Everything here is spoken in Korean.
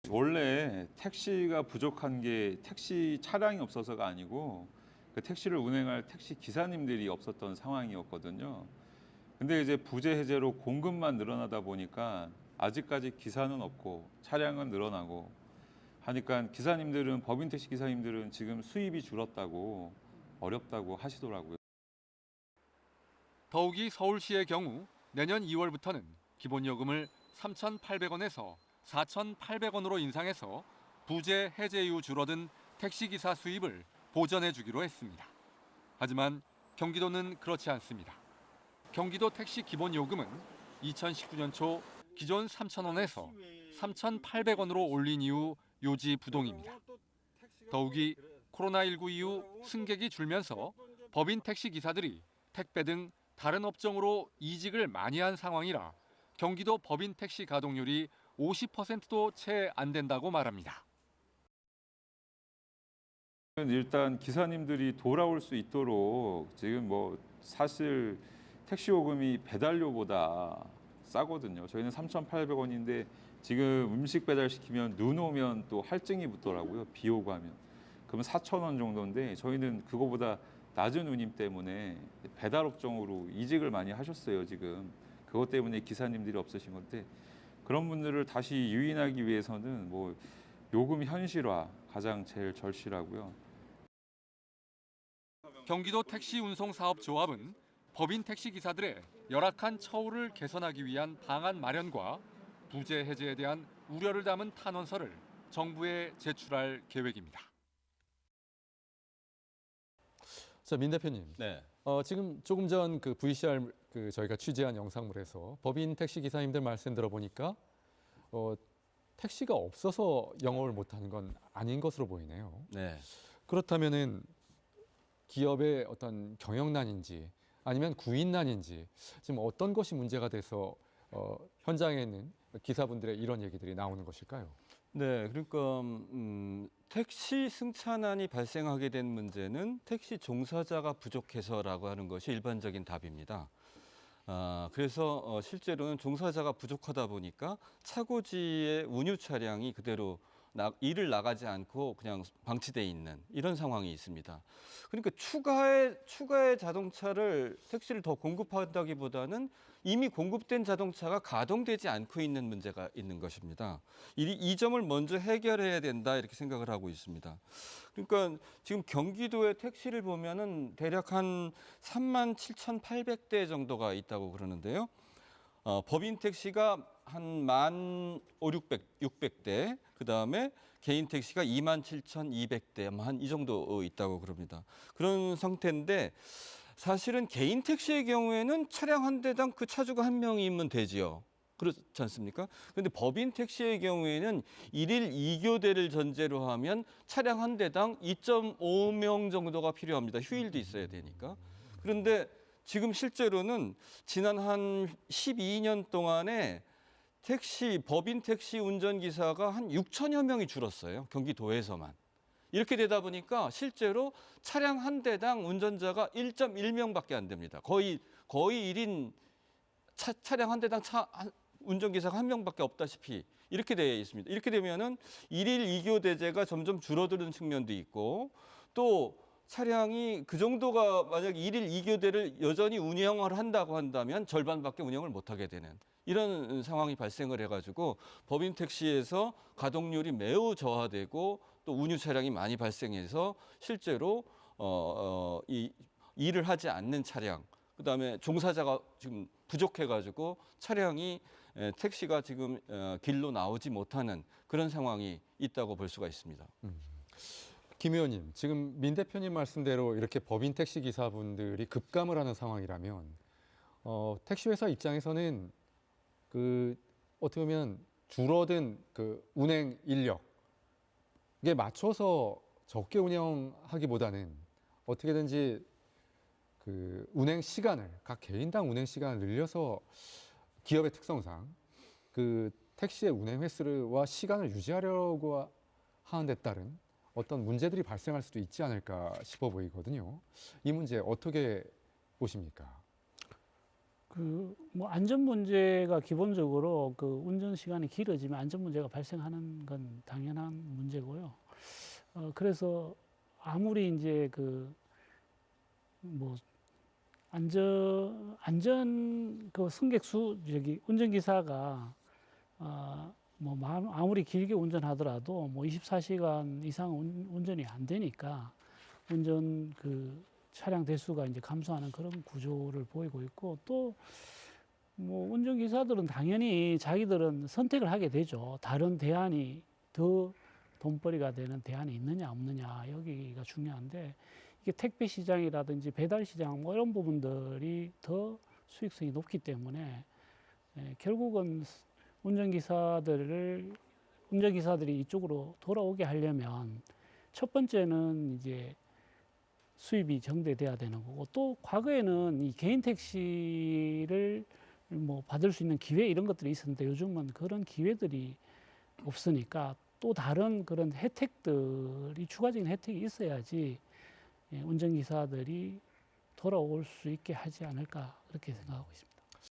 원래 택시가 부족한 게 택시 차량이 없어서가 아니고 그 택시를 운행할 택시 기사님들이 없었던 상황이었거든요. 근데 이제 부재 해제로 공급만 늘어나다 보니까 아직까지 기사는 없고 차량은 늘어나고 하니까 기사님들은 법인 택시 기사님들은 지금 수입이 줄었다고 어렵다고 하시더라고요. 더욱이 서울시의 경우 내년 2월부터는 기본 요금을 3,800원에서 4,800원으로 인상해서 부재 해제 이후 줄어든 택시기사 수입을 보전해 주기로 했습니다. 하지만 경기도는 그렇지 않습니다. 경기도 택시 기본 요금은 2019년 초 기존 3,000원에서 3,800원으로 올린 이후 요지부동입니다. 더욱이 코로나19 이후 승객이 줄면서 법인 택시 기사들이 택배 등 다른 업종으로 이직을 많이 한 상황이라 경기도 법인 택시 가동률이 50%도 채 안 된다고 말합니다. 일단 기사님들이 돌아올 수 있도록 지금 뭐 사실 택시 요금이 배달료보다 싸거든요. 저희는 3,800원인데 지금 음식 배달 시키면 눈 오면 또 할증이 붙더라고요. 비 오고 하면. 그러면 4,000원 정도인데 저희는 그거보다 낮은 운임 때문에 배달 업종으로 이직을 많이 하셨어요, 지금. 그것 때문에 기사님들이 없으신 건데 그런 분들을 다시 유인하기 위해서는 뭐 요금 현실화 가장 제일 절실하고요. 경기도 택시운송사업조합은 법인 택시기사들의 열악한 처우를 개선하기 위한 방안 마련과 부재 해제에 대한 우려를 담은 탄원서를 정부에 제출할 계획입니다. 자, 민 대표님. 네. 지금 조금 전 그 VCR 저희가 취재한 영상물에서 법인 택시 기사님들 말씀 들어보니까 택시가 없어서 영업을 못하는 건 아닌 것으로 보이네요. 네. 그렇다면은 기업의 어떤 경영난인지 아니면 구인난인지 지금 어떤 것이 문제가 돼서 현장에 있는 기사분들의 이런 얘기들이 나오는 것일까요? 네, 그러니까 택시 승차난이 발생하게 된 문제는 택시 종사자가 부족해서라고 하는 것이 일반적인 답입니다. 그래서 실제로는 종사자가 부족하다 보니까 차고지의 운유 차량이 그대로 일을 나가지 않고 그냥 방치돼 있는 이런 상황이 있습니다. 그러니까 추가의 자동차를 택시를 더 공급한다기보다는 이미 공급된 자동차가 가동되지 않고 있는 문제가 있는 것입니다. 이 점을 먼저 해결해야 된다 이렇게 생각을 하고 있습니다. 그러니까 지금 경기도의 택시를 보면은 대략 한 37,800대 정도가 있다고 그러는데요. 법인 택시가 한 15,600대, 그다음에 개인 택시가 27,200대, 한 이 정도 있다고 그럽니다. 그런 상태인데 사실은 개인 택시의 경우에는 차량 한 대당 그 차주가 한 명이면 되지요. 그렇지 않습니까? 그런데 법인 택시의 경우에는 일일 2교대를 전제로 하면 차량 한 대당 2.5명 정도가 필요합니다. 휴일도 있어야 되니까. 그런데 지금 실제로는 지난 한 12년 동안에 법인 택시 운전기사가 한 6천여 명이 줄었어요. 경기도에서만. 이렇게 되다 보니까 실제로 차량 한 대당 운전자가 1.1명밖에 안 됩니다. 거의 1인 차량 한 대당 운전기사가 한 명밖에 없다시피 이렇게 되어 있습니다. 이렇게 되면은 일일 2교대제가 점점 줄어드는 측면도 있고 또 차량이 그 정도가 만약 일일 2교대를 여전히 운영을 한다고 한다면 절반밖에 운영을 못하게 되는 이런 상황이 발생을 해가지고 법인 택시에서 가동률이 매우 저하되고 또 운유 차량이 많이 발생해서 실제로 이 일을 하지 않는 차량, 그다음에 종사자가 지금 부족해가지고 택시가 지금 길로 나오지 못하는 그런 상황이 있다고 볼 수가 있습니다. 김 의원님, 지금 민 대표님 말씀대로 이렇게 법인 택시 기사분들이 급감을 하는 상황이라면 택시 회사 입장에서는 어떻게 보면 줄어든 운행 인력에 맞춰서 적게 운영하기보다는 어떻게든지 운행 시간을 각 개인당 운행 시간을 늘려서 기업의 특성상 택시의 운행 횟수와 시간을 유지하려고 하는 데 따른 어떤 문제들이 발생할 수도 있지 않을까 싶어 보이거든요. 이 문제 어떻게 보십니까? 뭐 안전 문제가 기본적으로 그 운전 시간이 길어지면 안전 문제가 발생하는 건 당연한 문제고요. 그래서 아무리 이제 뭐 안전 그 승객 운전기사가 뭐 아무리 길게 운전하더라도 뭐 24시간 이상 운전이 안 되니까 운전 차량 대수가 이제 감소하는 그런 구조를 보이고 있고, 또 뭐 운전기사들은 당연히 자기들은 선택을 하게 되죠. 다른 대안이 더 돈벌이가 되는 대안이 있느냐 없느냐, 여기가 중요한데, 이게 택배 시장이라든지 배달 시장 뭐 이런 부분들이 더 수익성이 높기 때문에 결국은 운전기사들이 이쪽으로 돌아오게 하려면 첫 번째는 이제 수입이 정대돼야 되는 거고, 또 과거에는 이 개인 택시를 뭐 받을 수 있는 기회 이런 것들이 있었는데 요즘은 그런 기회들이 없으니까 또 다른 그런 혜택들이, 추가적인 혜택이 있어야지 운전기사들이 돌아올 수 있게 하지 않을까, 그렇게 생각하고 있습니다.